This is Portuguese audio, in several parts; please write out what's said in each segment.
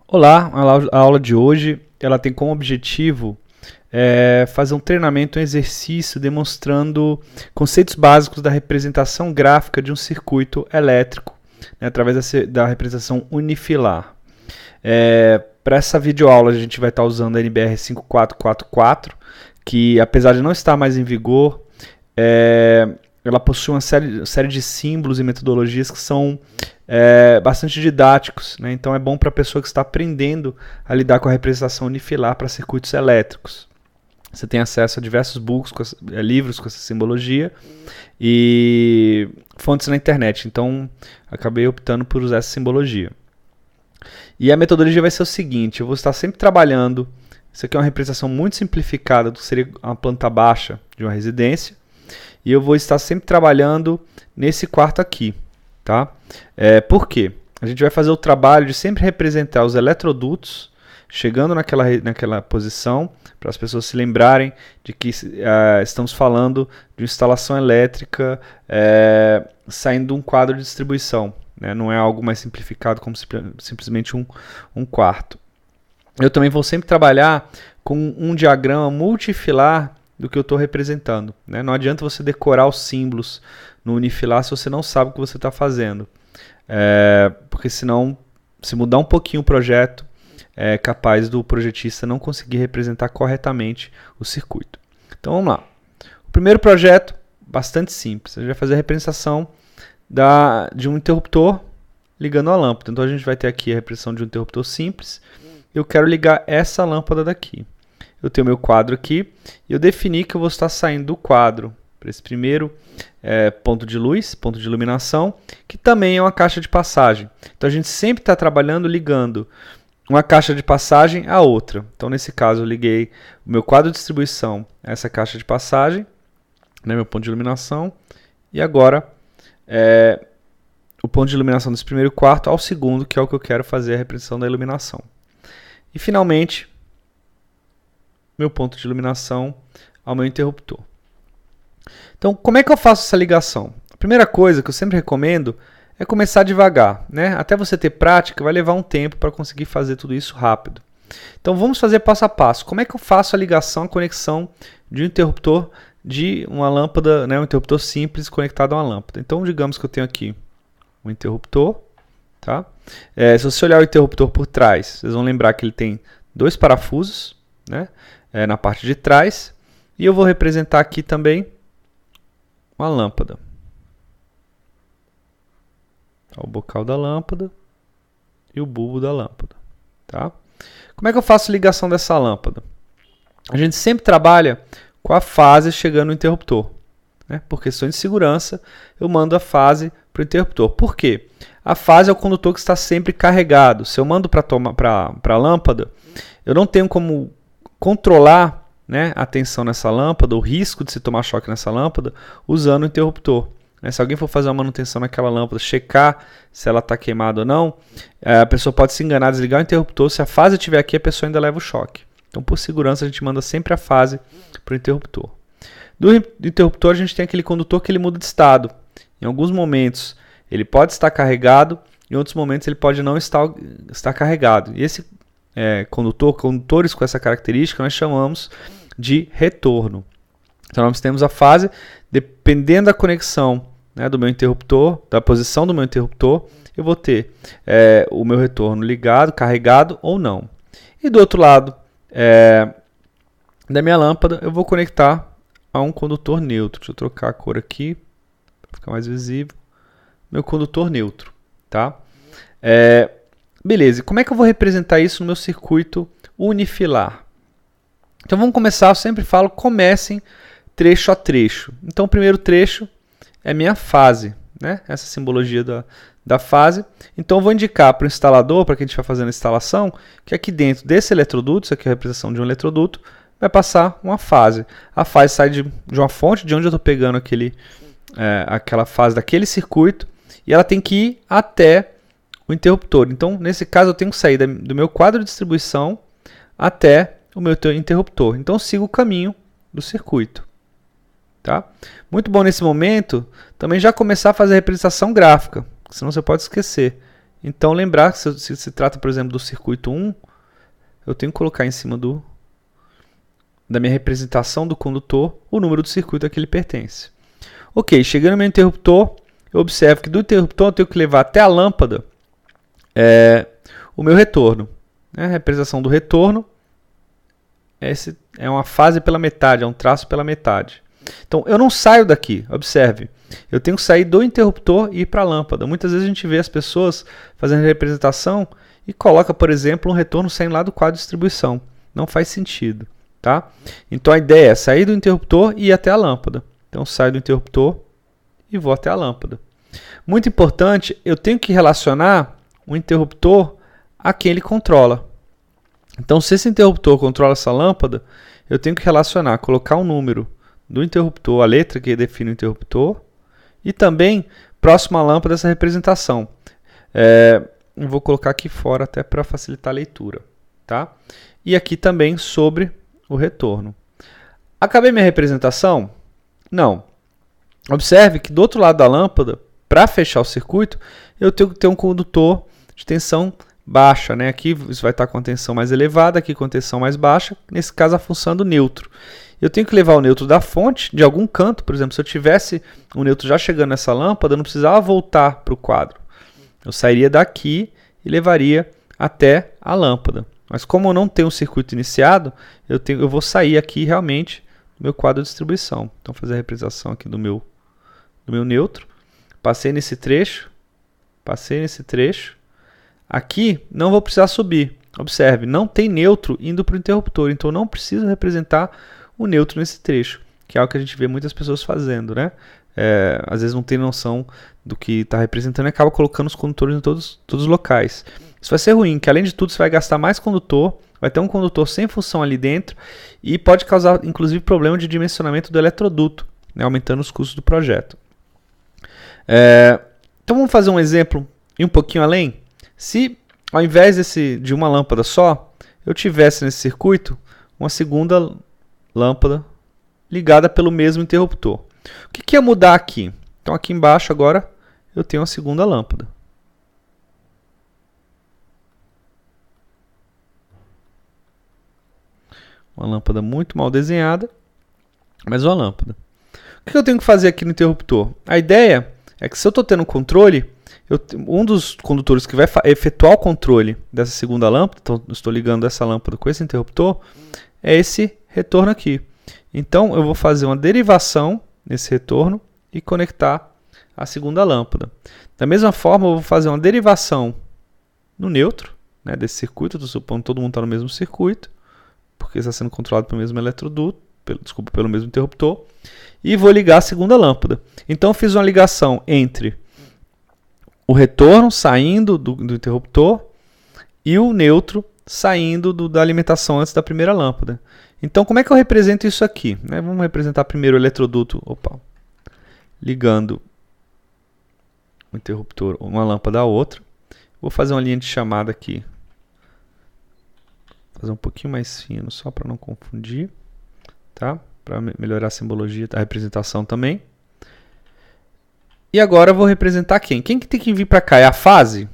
Olá, a aula de hoje ela tem como objetivo fazer um treinamento, um exercício demonstrando conceitos básicos da representação gráfica de um circuito elétrico, né, através da representação unifilar. Para essa videoaula a gente vai estar usando a NBR 5444, que apesar de não estar mais em vigor, ela possui uma série de símbolos e metodologias que são bastante didáticos, né? Então é bom para a pessoa que está aprendendo a lidar com a representação unifilar para circuitos elétricos. Você tem acesso a diversos books, livros com essa simbologia e fontes na internet. Então acabei optando por usar essa simbologia. E a metodologia vai ser o seguinte: eu vou estar sempre trabalhando. Isso aqui é uma representação muito simplificada do que seria uma planta baixa de uma residência. E eu vou estar sempre trabalhando nesse quarto aqui, tá? Por quê? A gente vai fazer o trabalho de sempre representar os eletrodutos chegando naquela posição, para as pessoas se lembrarem de que estamos falando de instalação elétrica saindo de um quadro de distribuição, né? Não é algo mais simplificado como simplesmente um quarto. Eu também vou sempre trabalhar com um diagrama multifilar do que eu estou representando, né? Não adianta você decorar os símbolos no unifilar se você não sabe o que você está fazendo, porque senão, se mudar um pouquinho o projeto, é capaz do projetista não conseguir representar corretamente o circuito. Então vamos lá. O primeiro projeto, bastante simples, a gente vai fazer a representação de um interruptor ligando a lâmpada. Então a gente vai ter aqui a representação de um interruptor simples. Eu quero ligar essa lâmpada daqui. Eu tenho meu quadro aqui e eu defini que eu vou estar saindo do quadro para esse primeiro ponto de luz, ponto de iluminação, que também é uma caixa de passagem. Então a gente sempre está trabalhando ligando uma caixa de passagem a outra. Então nesse caso eu liguei o meu quadro de distribuição a essa caixa de passagem, né, meu ponto de iluminação, e agora o ponto de iluminação desse primeiro quarto ao segundo, que é o que eu quero fazer a representação da iluminação. E finalmente, meu ponto de iluminação ao meu interruptor. Então, como é que eu faço essa ligação? A primeira coisa que eu sempre recomendo é começar devagar, né? Até você ter prática, vai levar um tempo para conseguir fazer tudo isso rápido. Então, vamos fazer passo a passo. Como é que eu faço a ligação, a conexão de um interruptor de uma lâmpada, né? Um interruptor simples conectado a uma lâmpada. Então, digamos que eu tenho aqui um interruptor, tá? Se você olhar o interruptor por trás, vocês vão lembrar que ele tem dois parafusos, né? Na parte de trás, e eu vou representar aqui também uma lâmpada. O bocal da lâmpada e o bulbo da lâmpada, tá? Como é que eu faço a ligação dessa lâmpada? A gente sempre trabalha com a fase chegando no interruptor, né? Por questões de segurança, eu mando a fase para o interruptor. Por quê? A fase é o condutor que está sempre carregado. Se eu mando para a lâmpada, eu não tenho como controlar, né, a tensão nessa lâmpada, o risco de se tomar choque nessa lâmpada, usando o interruptor. Se alguém for fazer uma manutenção naquela lâmpada, checar se ela está queimada ou não, a pessoa pode se enganar, desligar o interruptor. Se a fase estiver aqui, a pessoa ainda leva o choque. Então, por segurança, a gente manda sempre a fase para o interruptor. Do interruptor, a gente tem aquele condutor que ele muda de estado. Em alguns momentos, ele pode estar carregado, em outros momentos, ele pode não estar carregado. E esse condutores com essa característica, nós chamamos de retorno. Então nós temos a fase, dependendo da conexão, né, do meu interruptor, da posição do meu interruptor, eu vou ter o meu retorno ligado, carregado ou não. E do outro lado da minha lâmpada, eu vou conectar a um condutor neutro. Deixa eu trocar a cor aqui, para ficar mais visível. Meu condutor neutro, tá? Beleza, e como é que eu vou representar isso no meu circuito unifilar? Então vamos começar, eu sempre falo, comecem trecho a trecho. Então o primeiro trecho é minha fase, né? Essa simbologia da fase. Então eu vou indicar para o instalador, para quem a gente vai fazendo a instalação, que aqui dentro desse eletroduto, isso aqui é a representação de um eletroduto, vai passar uma fase. A fase sai de uma fonte, de onde eu estou pegando aquela fase daquele circuito, e ela tem que ir até o interruptor. Então, nesse caso, eu tenho que sair do meu quadro de distribuição até o meu interruptor. Então, eu sigo o caminho do circuito. Tá? Muito bom nesse momento também já começar a fazer a representação gráfica, senão você pode esquecer. Então lembrar que se se trata, por exemplo, do circuito 1, eu tenho que colocar em cima da minha representação do condutor o número do circuito a que ele pertence. Ok, chegando no meu interruptor, eu observo que do interruptor eu tenho que levar até a lâmpada o meu retorno. A representação do retorno é uma fase pela metade, é um traço pela metade. Então eu não saio daqui, observe. Eu tenho que sair do interruptor e ir para a lâmpada. Muitas vezes a gente vê as pessoas fazendo representação e coloca, por exemplo, um retorno saindo lá do quadro de distribuição. Não faz sentido. Tá? Então a ideia é sair do interruptor e ir até a lâmpada. Então saio do interruptor e vou até a lâmpada. Muito importante, eu tenho que relacionar o interruptor a quem ele controla. Então se esse interruptor controla essa lâmpada, eu tenho que relacionar, colocar um número do interruptor, a letra que define o interruptor, e também próximo à lâmpada essa representação. Eu vou colocar aqui fora até para facilitar a leitura. Tá? E aqui também sobre o retorno. Acabei minha representação? Não. Observe que do outro lado da lâmpada, para fechar o circuito, eu tenho que ter um condutor de tensão baixa. Né? Aqui isso vai estar com a tensão mais elevada, aqui com a tensão mais baixa, nesse caso a função do neutro. Eu tenho que levar o neutro da fonte de algum canto, por exemplo, se eu tivesse o neutro já chegando nessa lâmpada, eu não precisava voltar para o quadro. Eu sairia daqui e levaria até a lâmpada. Mas como eu não tenho um circuito iniciado, eu vou sair aqui realmente do meu quadro de distribuição. Então, vou fazer a representação aqui do meu neutro. Passei nesse trecho. Aqui não vou precisar subir. Observe, não tem neutro indo para o interruptor. Então, eu não preciso representar o neutro nesse trecho, que é algo que a gente vê muitas pessoas fazendo, né? Às vezes não tem noção do que está representando e acaba colocando os condutores em todos os locais. Isso vai ser ruim, que além de tudo você vai gastar mais condutor, vai ter um condutor sem função ali dentro e pode causar inclusive problema de dimensionamento do eletroduto, né, aumentando os custos do projeto. Então vamos fazer um exemplo e um pouquinho além. Se ao invés de uma lâmpada só, eu tivesse nesse circuito uma segunda lâmpada ligada pelo mesmo interruptor. O que ia mudar aqui? Então aqui embaixo agora eu tenho a segunda lâmpada. Uma lâmpada muito mal desenhada, mas uma lâmpada. O que eu tenho que fazer aqui no interruptor? A ideia é que se eu estou tendo controle, um dos condutores que vai efetuar o controle dessa segunda lâmpada, então eu estou ligando essa lâmpada com esse interruptor, é esse retorno aqui. Então eu vou fazer uma derivação nesse retorno e conectar a segunda lâmpada. Da mesma forma, eu vou fazer uma derivação no neutro, né, desse circuito. Estou supondo que todo mundo está no mesmo circuito, porque está sendo controlado pelo mesmo eletroduto, pelo mesmo interruptor, e vou ligar a segunda lâmpada. Então eu fiz uma ligação entre o retorno saindo do interruptor e o neutro saindo da alimentação antes da primeira lâmpada. Então como é que eu represento isso aqui? Vamos representar primeiro o eletroduto, ligando o interruptor, uma lâmpada a outra. Vou fazer uma linha de chamada aqui. Fazer um pouquinho mais fino, só para não confundir, tá? Para melhorar a simbologia, a representação também. E agora eu vou representar quem? Quem que tem que vir para cá? É a fase?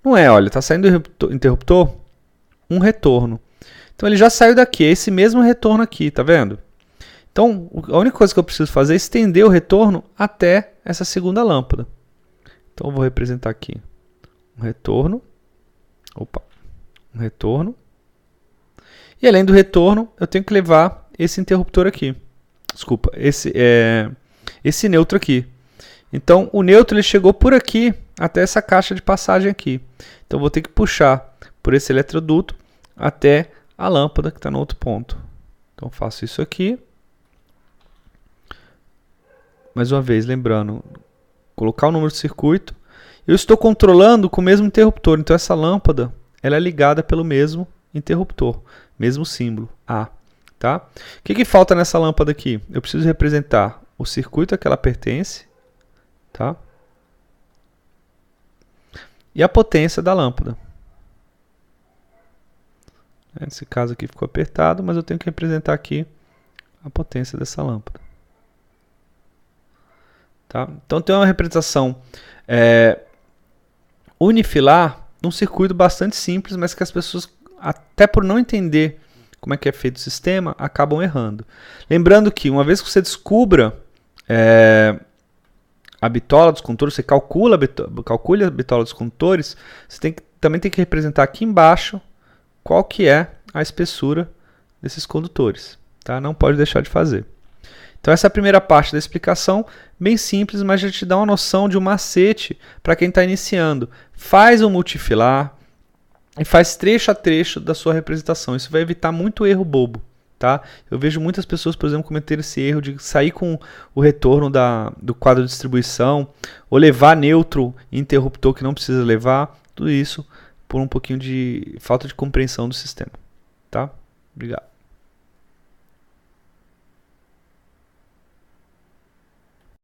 Não é, olha, está saindo do interruptor um retorno. Então ele já saiu daqui, é esse mesmo retorno aqui, tá vendo? Então a única coisa que eu preciso fazer é estender o retorno até essa segunda lâmpada. Então eu vou representar aqui um retorno. Um retorno. E além do retorno, eu tenho que levar esse interruptor aqui. Desculpa, esse neutro aqui. Então, o neutro ele chegou por aqui até essa caixa de passagem aqui. Então, eu vou ter que puxar por esse eletroduto até a lâmpada que está no outro ponto. Então, eu faço isso aqui. Mais uma vez, lembrando, colocar o número do circuito. Eu estou controlando com o mesmo interruptor. Então, essa lâmpada ela é ligada pelo mesmo interruptor. Mesmo símbolo, A. Tá? O que falta nessa lâmpada aqui? Eu preciso representar o circuito a que ela pertence, tá? E a potência da lâmpada. Nesse caso aqui ficou apertado, mas eu tenho que representar aqui a potência dessa lâmpada. Tá? Então tem uma representação unifilar num circuito bastante simples, mas que as pessoas, até por não entender como é que é feito o sistema, acabam errando. Lembrando que uma vez que você descubra a bitola dos condutores, você calcule a bitola dos condutores, você também tem que representar aqui embaixo qual que é a espessura desses condutores. Tá? Não pode deixar de fazer. Então essa é a primeira parte da explicação, bem simples, mas já te dá uma noção de um macete para quem está iniciando. Faz um multifilar e faz trecho a trecho da sua representação. Isso vai evitar muito erro bobo. Tá? Eu vejo muitas pessoas, por exemplo, cometer esse erro de sair com o retorno do quadro de distribuição, ou levar neutro e interruptor que não precisa levar, tudo isso por um pouquinho de falta de compreensão do sistema. Tá? Obrigado.